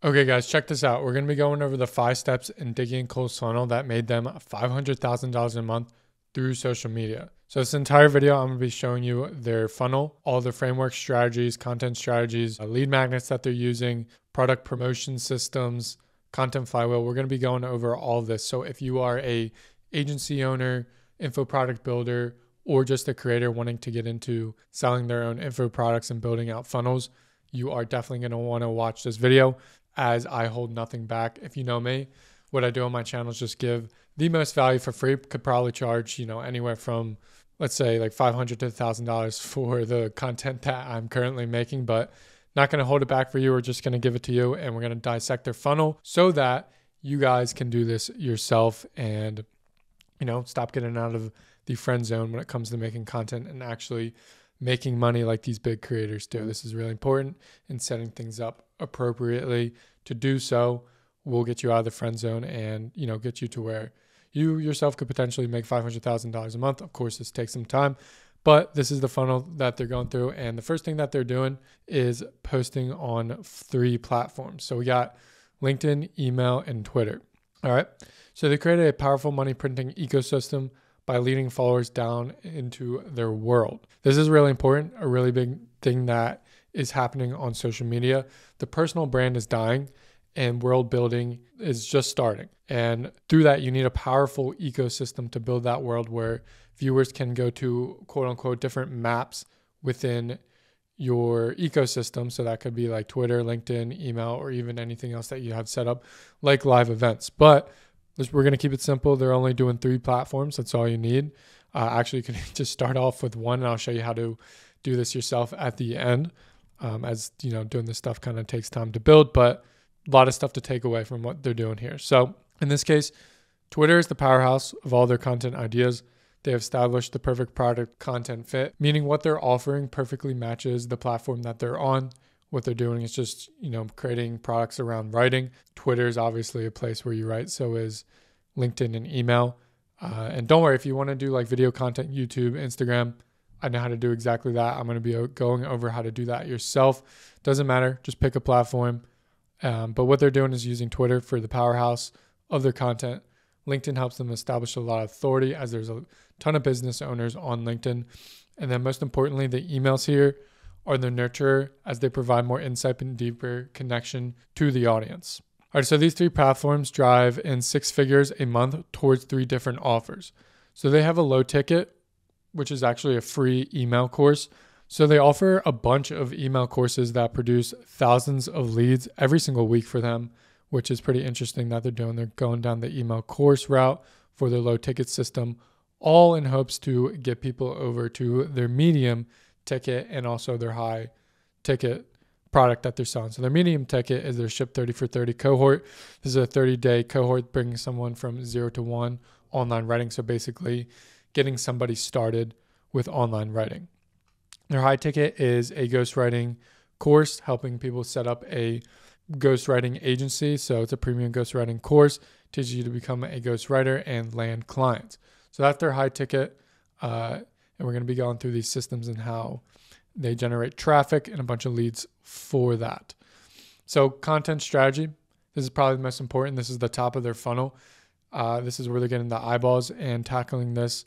Okay, guys, check this out. We're going to be going over the 5 steps in Diggy and Cole's funnel that made them $500,000 a month through social media. So this entire video, I'm going to be showing you their funnel, all the framework strategies, content strategies, lead magnets that they're using, product promotion systems, content flywheel. We're going to be going over all of this. So if you are a agency owner, info product builder, or just a creator wanting to get into selling their own info products and building out funnels, you are definitely going to want to watch this video, as I hold nothing back. If you know me, what I do on my channel is just give the most value for free. Could probably charge, anywhere from, let's say, like $500 to $1,000 for the content that I'm currently making, but not going to hold it back for you. We're just going to give it to you, and we're going to dissect their funnel so that you guys can do this yourself and, stop getting out of the friend zone when it comes to making content and actually making money like these big creators do. This is really important in setting things up appropriately. To do so will get you out of the friend zone and, get you to where you yourself could potentially make $500,000 a month. Of course, this takes some time, but this is the funnel that they're going through. And the first thing that they're doing is posting on 3 platforms. So we got LinkedIn, email, and Twitter. All right. So they created a powerful money printing ecosystem by leading followers down into their world. This is really important, a really big thing that is happening on social media. The personal brand is dying and world building is just starting. And through that, you need a powerful ecosystem to build that world where viewers can go to quote unquote different maps within your ecosystem. So that could be like Twitter, LinkedIn, email, or even anything else that you have set up like live events. But we're going to keep it simple. They're only doing 3 platforms. That's all you need. Actually, you can just start off with 1, and I'll show you how to do this yourself at the end. As doing this stuff kind of takes time to build, but a lot of stuff to take away from what they're doing here. So in this case, Twitter is the powerhouse of all their content ideas. They have established the perfect product content fit, meaning what they're offering perfectly matches the platform that they're on. What they're doing is just, creating products around writing. Twitter is obviously a place where you write. So is LinkedIn and email. And don't worry, if you want to do like video content, YouTube, Instagram, I know how to do exactly that. I'm going to be going over how to do that yourself. Doesn't matter. Just pick a platform. But what they're doing is using Twitter for the powerhouse of their content. LinkedIn helps them establish a lot of authority, as there's a ton of business owners on LinkedIn. And then most importantly, the emails here are the nurturer, as they provide more insight and deeper connection to the audience. All right, so these 3 platforms drive in 6 figures a month towards 3 different offers. So they have a low ticket, which is actually a free email course. So they offer a bunch of email courses that produce thousands of leads every single week for them, which is pretty interesting that they're doing. They're going down the email course route for their low ticket system, all in hopes to get people over to their medium ticket and also their high ticket product that they're selling. So their medium ticket is their Ship 30 for 30 cohort. This is a 30-day cohort bringing someone from 0 to 1 online writing. So basically getting somebody started with online writing. Their high ticket is a ghostwriting course, helping people set up a ghostwriting agency. So it's a premium ghostwriting course, teaches you to become a ghostwriter and land clients. So that's their high ticket. And we're going to be going through these systems and how they generate traffic and a bunch of leads for that. So content strategy, this is probably the most important. This is the top of their funnel. This is where they're getting the eyeballs, and tackling this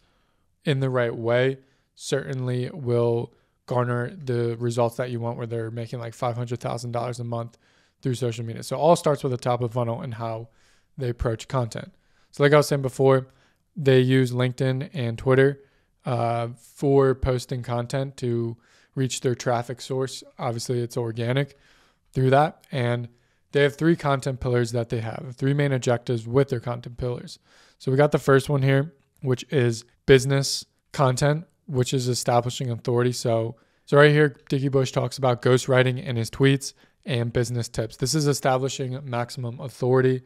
in the right way certainly will garner the results that you want, where they're making like $500,000 a month through social media. So all starts with the top of the funnel and how they approach content. So like I was saying before, they use LinkedIn and Twitter for posting content to reach their traffic source. Obviously, it's organic through that. And they have 3 content pillars that they have, 3 main objectives with their content pillars. So we got the first one here, which is business content, which is establishing authority. So right here, Dickie Bush talks about ghostwriting in his tweets and business tips. This is establishing maximum authority,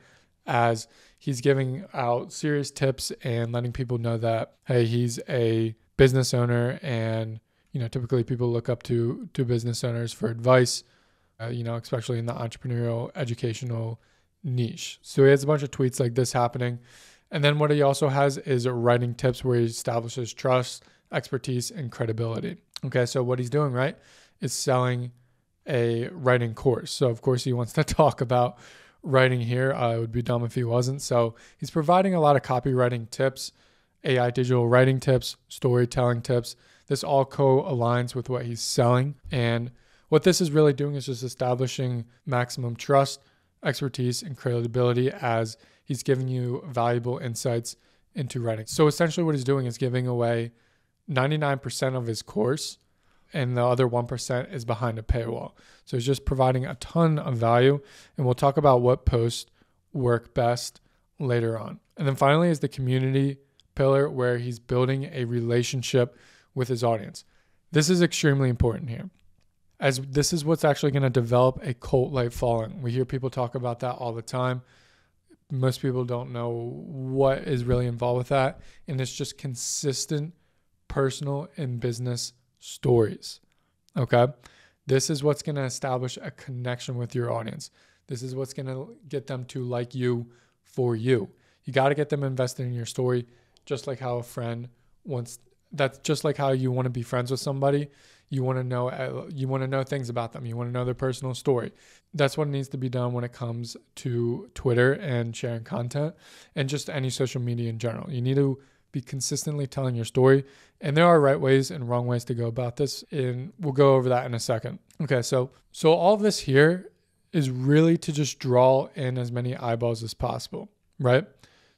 as he's giving out serious tips and letting people know that, hey, he's a business owner, and typically people look up to business owners for advice, especially in the entrepreneurial educational niche. So he has a bunch of tweets like this happening. And then what he also has is writing tips, where he establishes trust, expertise, and credibility. Okay, so what he's doing, right, is selling a writing course. So of course he wants to talk about writing here. It would be dumb if he wasn't. So he's providing a lot of copywriting tips, AI digital writing tips, storytelling tips. This all co-aligns with what he's selling. And what this is really doing is just establishing maximum trust, expertise, and credibility as he's giving you valuable insights into writing. So essentially what he's doing is giving away 99% of his course, and the other 1% is behind a paywall. So he's just providing a ton of value, and we'll talk about what posts work best later on. And then finally is the community pillar, where he's building a relationship with his audience. This is extremely important here, as this is what's actually going to develop a cult-like following. We hear people talk about that all the time. Most people don't know what is really involved with that, and it's just consistent personal and business stories. Okay? This is what's going to establish a connection with your audience. This is what's going to get them to like you for you. You got to get them invested in your story, just like how a friend wants. That's just like how you want to be friends with somebody. You want to know things about them. You want to know their personal story. That's what needs to be done when it comes to Twitter and sharing content and just any social media in general. You need to be consistently telling your story. And there are right ways and wrong ways to go about this. And we'll go over that in a second. Okay, so all of this here is really to just draw in as many eyeballs as possible, right?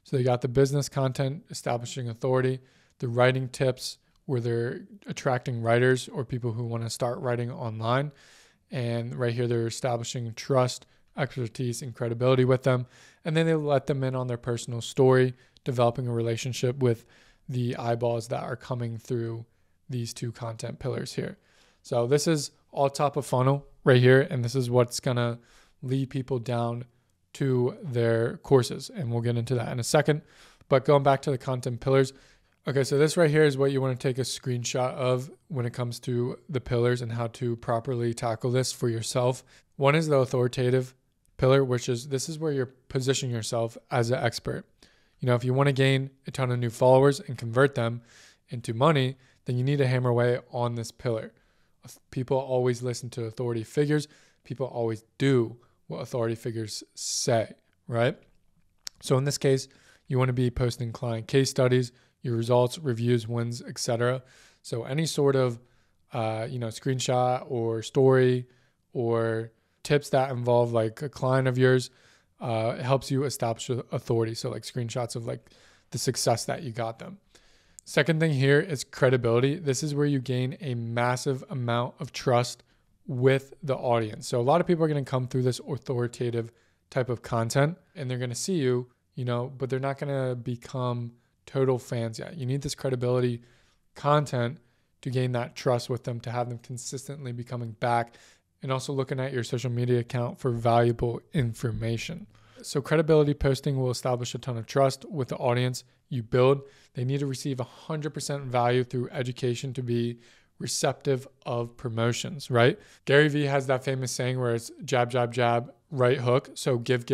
So they got the business content, establishing authority, the writing tips, where they're attracting writers or people who want to start writing online. And right here, they're establishing trust, expertise, and credibility with them. And then they let them in on their personal story, developing a relationship with the eyeballs that are coming through these two content pillars here. So this is all top of funnel right here. And this is what's going to lead people down to their courses. And we'll get into that in a second. But going back to the content pillars, okay, so this right here is what you want to take a screenshot of when it comes to the pillars and how to properly tackle this for yourself. One is the authoritative pillar, which is this is where you're positioning yourself as an expert. You know, if you want to gain a ton of new followers and convert them into money, then you need to hammer away on this pillar. People always listen to authority figures. People always do what authority figures say, right? So in this case, you want to be posting client case studies, your results, reviews, wins, etc. So any sort of, screenshot or story or tips that involve like a client of yours helps you establish authority. So like screenshots of like the success that you got them. Second thing here is credibility. This is where you gain a massive amount of trust with the audience. So a lot of people are going to come through this authoritative type of content and they're going to see you, but they're not going to become total fans yet. You need this credibility content to gain that trust with them, to have them consistently be coming back and also looking at your social media account for valuable information. So credibility posting will establish a ton of trust with the audience you build. They need to receive 100% value through education to be receptive of promotions, right? Gary Vee has that famous saying where it's jab, jab, jab, right hook. So give,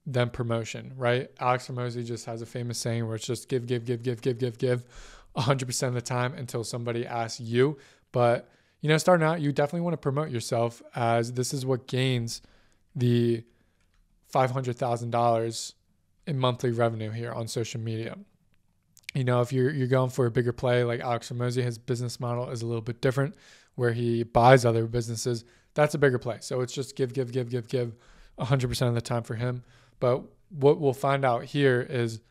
then promotion, right? Alex Hormozi just has a famous saying where it's just give 100% of the time until somebody asks you. But, starting out, you definitely want to promote yourself, as this is what gains the $500,000 in monthly revenue here on social media. If you're going for a bigger play like Alex Hormozi, his business model is a little bit different where he buys other businesses. That's a bigger play. So it's just give 100% of the time for him. But what we'll find out here is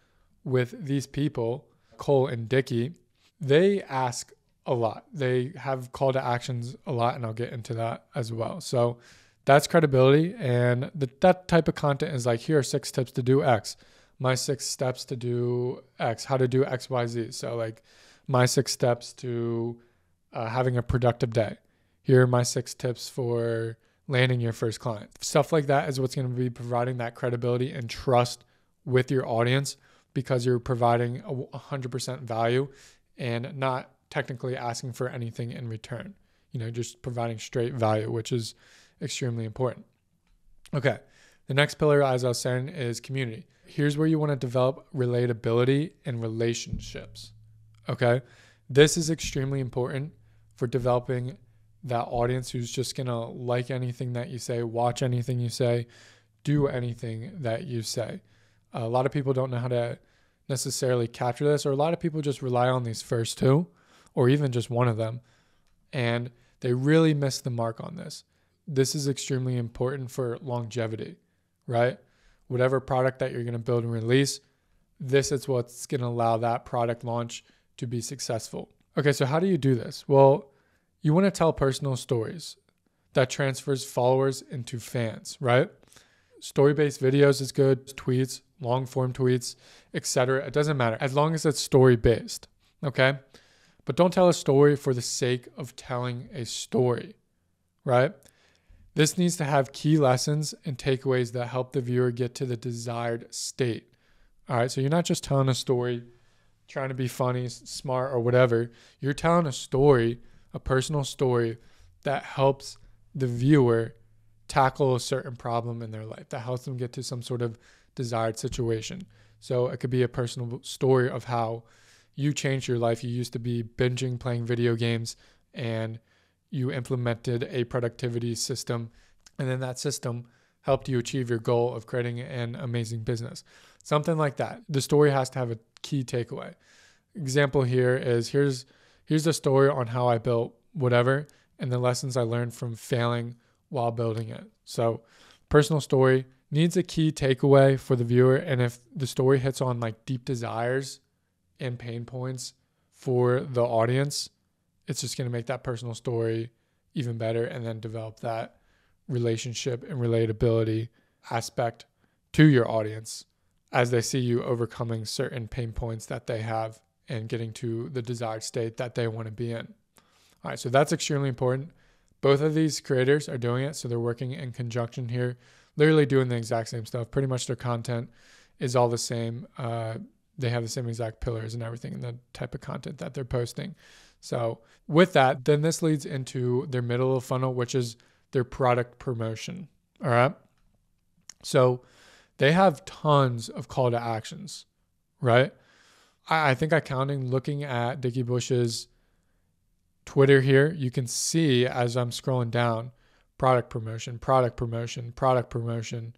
with these people, Cole and Dickie, they ask a lot. They have call to actions a lot, and I'll get into that as well. So that's credibility. And that type of content is like, here are 6 tips to do X. My 6 steps to do X, how to do X, Y, Z. So like my 6 steps to having a productive day. Here are my 6 tips for landing your first client. Stuff like that is what's going to be providing that credibility and trust with your audience, because you're providing 100% value and not technically asking for anything in return. Just providing straight value, which is extremely important. Okay. The next pillar, as I was saying, is community. Here's where you want to develop relatability and relationships. Okay. This is extremely important for developing that audience who's just going to like anything that you say, watch anything you say, do anything that you say. A lot of people don't know how to necessarily capture this, or a lot of people just rely on these first two, or even just one of them, and they really miss the mark on this. This is extremely important for longevity, right? Whatever product that you're going to build and release, this is what's going to allow that product launch to be successful. Okay, so how do you do this? Well, you want to tell personal stories that transfers followers into fans, right? Story-based videos is good, tweets, long-form tweets, etc. It doesn't matter as long as it's story-based, okay? But don't tell a story for the sake of telling a story, right? This needs to have key lessons and takeaways that help the viewer get to the desired state. All right, so you're not just telling a story, trying to be funny, smart, or whatever. You're telling a story, a personal story that helps the viewer tackle a certain problem in their life, that helps them get to some sort of desired situation. So it could be a personal story of how you changed your life. You used to be binging playing video games, and you implemented a productivity system, and then that system helped you achieve your goal of creating an amazing business. Something like that. The story has to have a key takeaway. Example here is here's the story on how I built whatever and the lessons I learned from failing while building it. So personal story needs a key takeaway for the viewer, and if the story hits on like deep desires and pain points for the audience, it's just going to make that personal story even better, and then develop that relationship and relatability aspect to your audience as they see you overcoming certain pain points that they have and getting to the desired state that they want to be in. All right, so that's extremely important. Both of these creators are doing it, so they're working in conjunction here, literally doing the exact same stuff. Pretty much their content is all the same. They have the same exact pillars and everything in the type of content that they're posting. So with that, then this leads into their middle of the funnel, which is their product promotion. All right. So they have tons of call to actions, right? I think looking at Dickie Bush's Twitter here, you can see as I'm scrolling down, product promotion, product promotion, product promotion,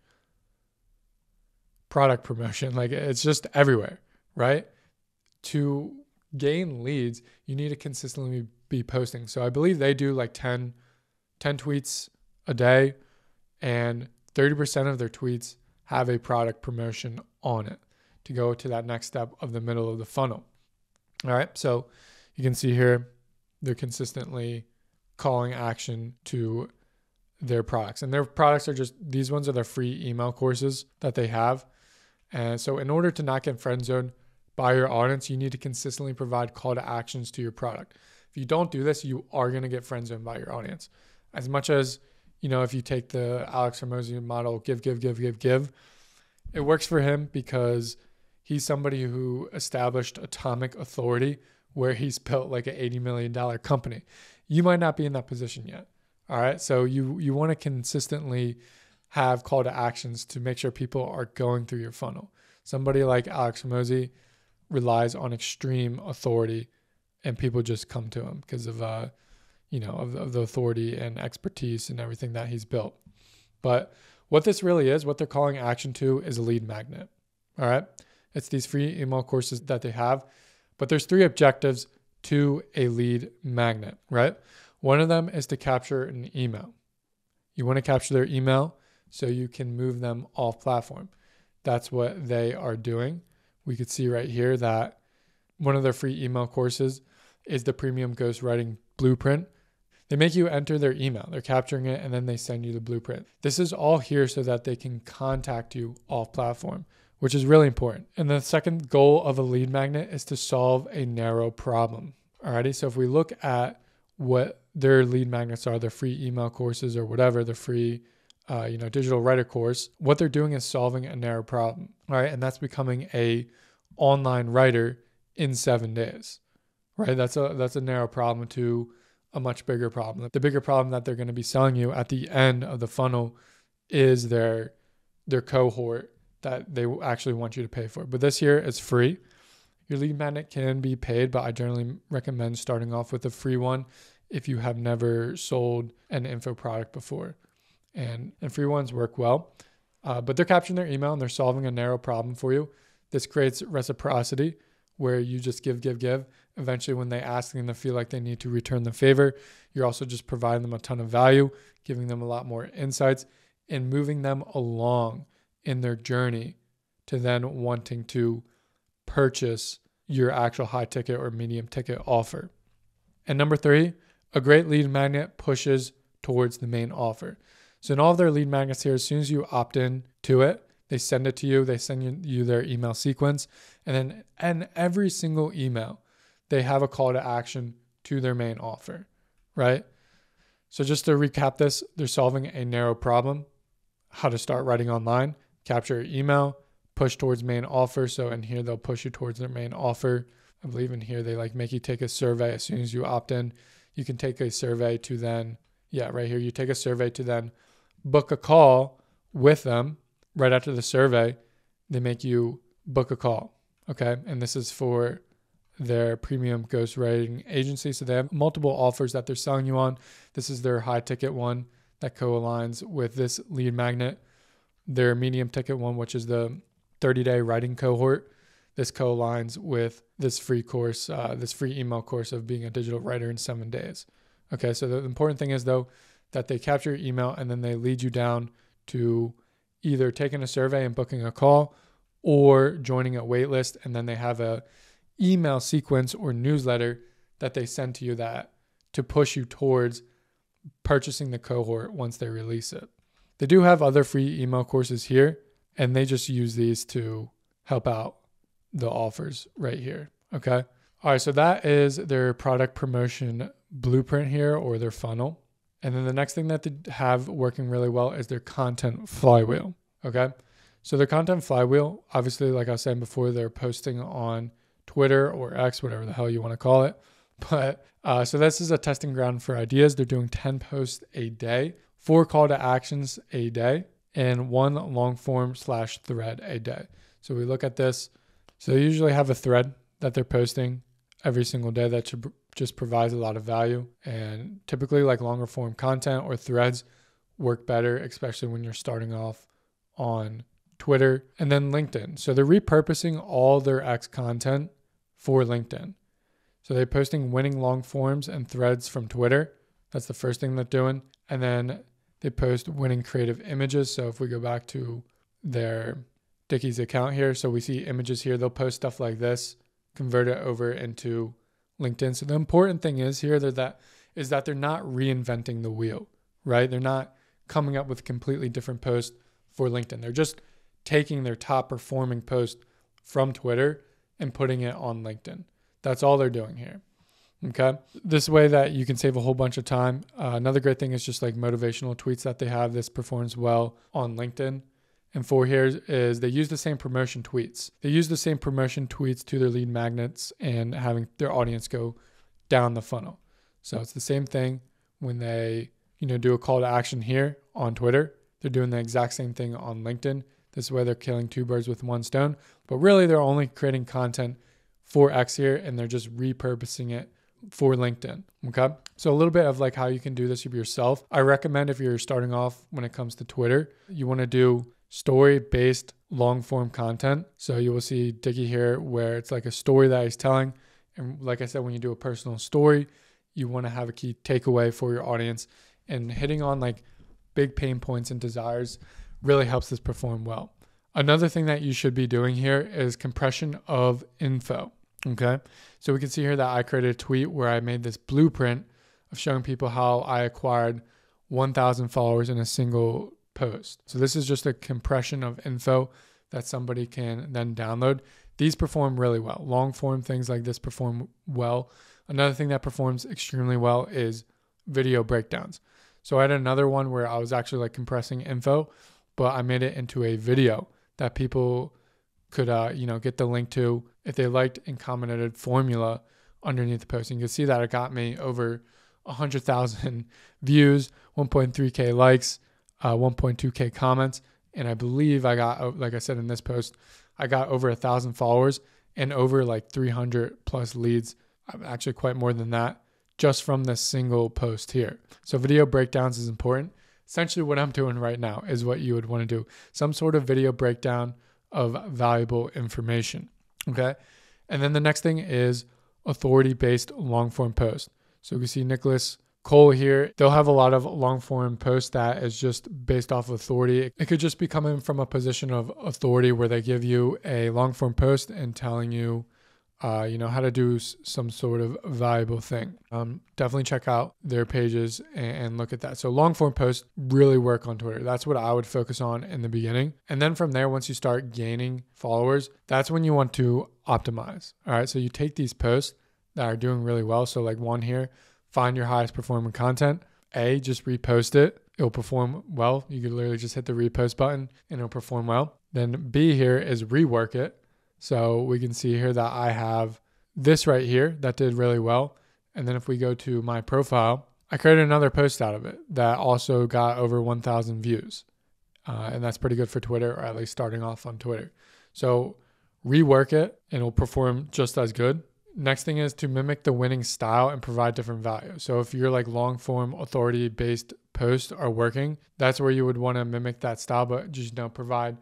product promotion. Like it's just everywhere, right? To gain leads, you need to consistently be posting. So I believe they do like 10 tweets a day, and 30% of their tweets have a product promotion on it to go to that next step of the middle of the funnel. All right. So you can see here, they're consistently calling action to their products, and their products are just, these ones are their free email courses that they have. And so in order to not get friend zoned by your audience, you need to consistently provide call to actions to your product. If you don't do this, you are going to get friend zoned by your audience. As much as, if you take the Alex Hormozi model, give, it works for him because he's somebody who established atomic authority where he's built like an $80 million company. You might not be in that position yet. All right. So you want to consistently have call to actions to make sure people are going through your funnel. Somebody like Alex Hormozi relies on extreme authority, and people just come to him because of of the authority and expertise and everything that he's built. But what this really is, what they're calling action to, is a lead magnet. All right. It's these free email courses that they have, but there's 3 objectives to a lead magnet, right? One of them is to capture an email. You want to capture their email so you can move them off platform. That's what they are doing. We could see right here that one of their free email courses is the Premium Ghostwriting Blueprint. They make you enter their email. They're capturing it, and then they send you the blueprint. This is all here so that they can contact you off platform, which is really important. And the second goal of a lead magnet is to solve a narrow problem. Alrighty, so if we look at what their lead magnets are, their free email courses or whatever, the free digital writer course, what they're doing is solving a narrow problem. All right, and that's becoming a online writer in 7 days. Right? That's a narrow problem to a much bigger problem. The bigger problem that they're going to be selling you at the end of the funnel is their cohort that they actually want you to pay for. But this here is free. Your lead magnet can be paid, but I generally recommend starting off with a free one if you have never sold an info product before. And free ones work well, but they're capturing their email and they're solving a narrow problem for you. This creates reciprocity where you just give. Eventually, when they ask and they feel like they need to return the favor, you're also just providing them a ton of value, giving them a lot more insights, and moving them along in their journey to then wanting to purchase your actual high ticket or medium ticket offer. And number 3, a great lead magnet pushes towards the main offer. So in all of their lead magnets here, as soon as you opt in to it, they send it to you, they send you their email sequence, and every single email, they have a call to action to their main offer, right? So just to recap this, they're solving a narrow problem, how to start writing online, capture your email, push towards main offer. So in here, they'll push you towards their main offer. I believe in here, they like make you take a survey as soon as you opt in. You can take a survey to then, right here, you take a survey to then book a call with them. Right after the survey, they make you book a call, okay? And this is for their premium ghostwriting agency. So they have multiple offers that they're selling you on. This is their high ticket one that co-aligns with this lead magnet. Their medium ticket one, which is the 30-day writing cohort, this co-aligns with this free course, this free email course of being a digital writer in 7 days. Okay, so the important thing is though, that they capture your email and then they lead you down to either taking a survey and booking a call or joining a waitlist. And then they have a email sequence or newsletter that they send to you that to push you towards purchasing the cohort once they release it. They do have other free email courses here, and they just use these to help out the offers right here. Okay. All right. So that is their product promotion blueprint here, or their funnel. And then the next thing that they have working really well is their content flywheel. Okay. So their content flywheel, obviously, like I was saying before, they're posting on Twitter or X, whatever the hell you want to call it. But so this is a testing ground for ideas. They're doing 10 posts a day, 4 call to actions a day, and 1 long form / thread a day. So we look at this. So they usually have a thread that they're posting every single day that just provides a lot of value. And typically like longer form content or threads work better, especially when you're starting off on Twitter. And then LinkedIn. So they're repurposing all their X content for LinkedIn. So they're posting winning long forms and threads from Twitter. That's the first thing they're doing. And then they post winning creative images. So if we go back to their Dickie's account here, so we see images here, they'll post stuff like this, convert it over into LinkedIn. So the important thing is here that they're not reinventing the wheel, right? They're not coming up with completely different posts for LinkedIn. They're just taking their top performing post from Twitter and putting it on LinkedIn. That's all they're doing here. Okay. This way that you can save a whole bunch of time. Another great thing is just like motivational tweets that they have. This performs well on LinkedIn. And for here is they use the same promotion tweets. They use the same promotion tweets to their lead magnets and having their audience go down the funnel. So it's the same thing when they, do a call to action here on Twitter. They're doing the exact same thing on LinkedIn. This way they're killing 2 birds with 1 stone. But really they're only creating content for X here and they're just repurposing it for LinkedIn. Okay. So a little bit of like how you can do this yourself. I recommend if you're starting off when it comes to Twitter, you want to do story-based long-form content. So you will see Dickie here where it's like a story that he's telling. And like I said, when you do a personal story, you want to have a key takeaway for your audience, and hitting on like big pain points and desires really helps this perform well. Another thing that you should be doing here is compression of info. Okay. So we can see here that I created a tweet where I made this blueprint of showing people how I acquired 1,000 followers in a single post. So this is just a compression of info that somebody can then download. These perform really well. Long form things like this perform well. Another thing that performs extremely well is video breakdowns. So I had another one where I was actually like compressing info, but I made it into a video that people could, get the link to if they liked and commented formula underneath the post. And you can see that it got me over 100,000 views, 1.3K likes, 1.2K comments. And I believe I got, like I said in this post, I got over 1,000 followers and over like 300 plus leads. Actually quite more than that, just from this single post here. So video breakdowns is important. Essentially what I'm doing right now is what you would want to do. Some sort of video breakdown of valuable information. Okay. And then the next thing is authority-based long-form post. So we see Nicholas Cole here. They'll have a lot of long-form posts that is just based off of authority. It could just be coming from a position of authority where they give you a long-form post and telling you, how to do some sort of valuable thing. Definitely check out their pages and look at that. So long form posts really work on Twitter. That's what I would focus on in the beginning. And then from there, once you start gaining followers, that's when you want to optimize. All right. So you take these posts that are doing really well. So like one here, find your highest performing content. A, just repost it. It'll perform well. You could literally just hit the repost button and it'll perform well. Then B here is rework it. So we can see here that I have this right here that did really well. And then if we go to my profile, I created another post out of it that also got over 1,000 views. And that's pretty good for Twitter, or at least starting off on Twitter. So rework it and it'll perform just as good. Next thing is to mimic the winning style and provide different value. So if you're like long form authority-based posts are working, that's where you would want to mimic that style, but just provide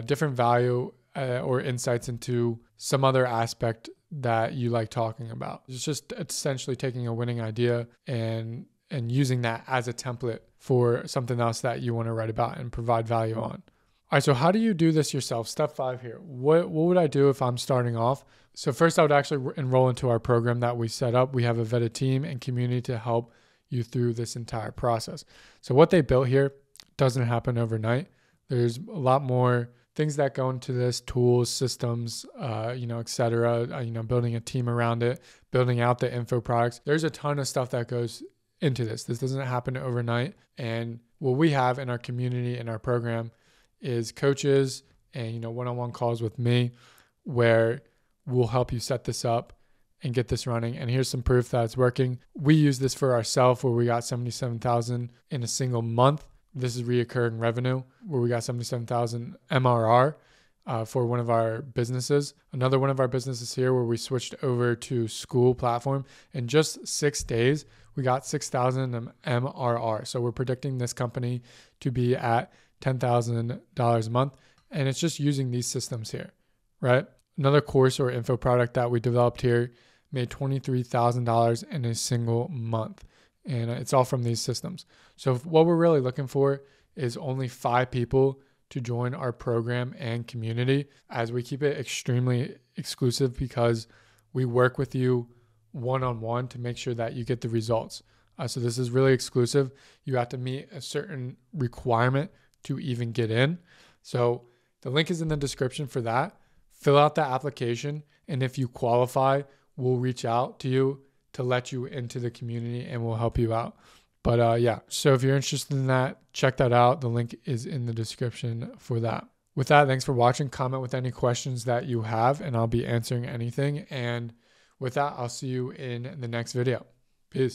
different value or insights into some other aspect that you like talking about. It's just essentially taking a winning idea and using that as a template for something else that you want to write about and provide value on. All right, so how do you do this yourself? Step 5 here. What would I do if I'm starting off? So first I would actually enroll into our program that we set up. We have a vetted team and community to help you through this entire process. So what they built here doesn't happen overnight. There's a lot more things that go into this, tools, systems, et cetera, building a team around it, building out the info products. There's a ton of stuff that goes into this. This doesn't happen overnight. And what we have in our community, in our program, is coaches and, one-on-one calls with me where we'll help you set this up and get this running. And here's some proof that it's working. We use this for ourselves where we got 77,000 in a single month. This is reoccurring revenue where we got 77,000 MRR for one of our businesses. Another one of our businesses here where we switched over to school platform. In just 6 days, we got 6,000 MRR. So we're predicting this company to be at $10,000 a month. And it's just using these systems here, right? Another course or info product that we developed here made $23,000 in a single month. And it's all from these systems. So what we're really looking for is only 5 people to join our program and community, as we keep it extremely exclusive because we work with you one-on-one to make sure that you get the results. So this is really exclusive. You have to meet a certain requirement to even get in. So the link is in the description for that. Fill out the application. And if you qualify, we'll reach out to you to let you into the community and we'll help you out. But so if you're interested in that, check that out. The link is in the description for that. With that, thanks for watching. Comment with any questions that you have and I'll be answering anything. And with that, I'll see you in the next video. Peace.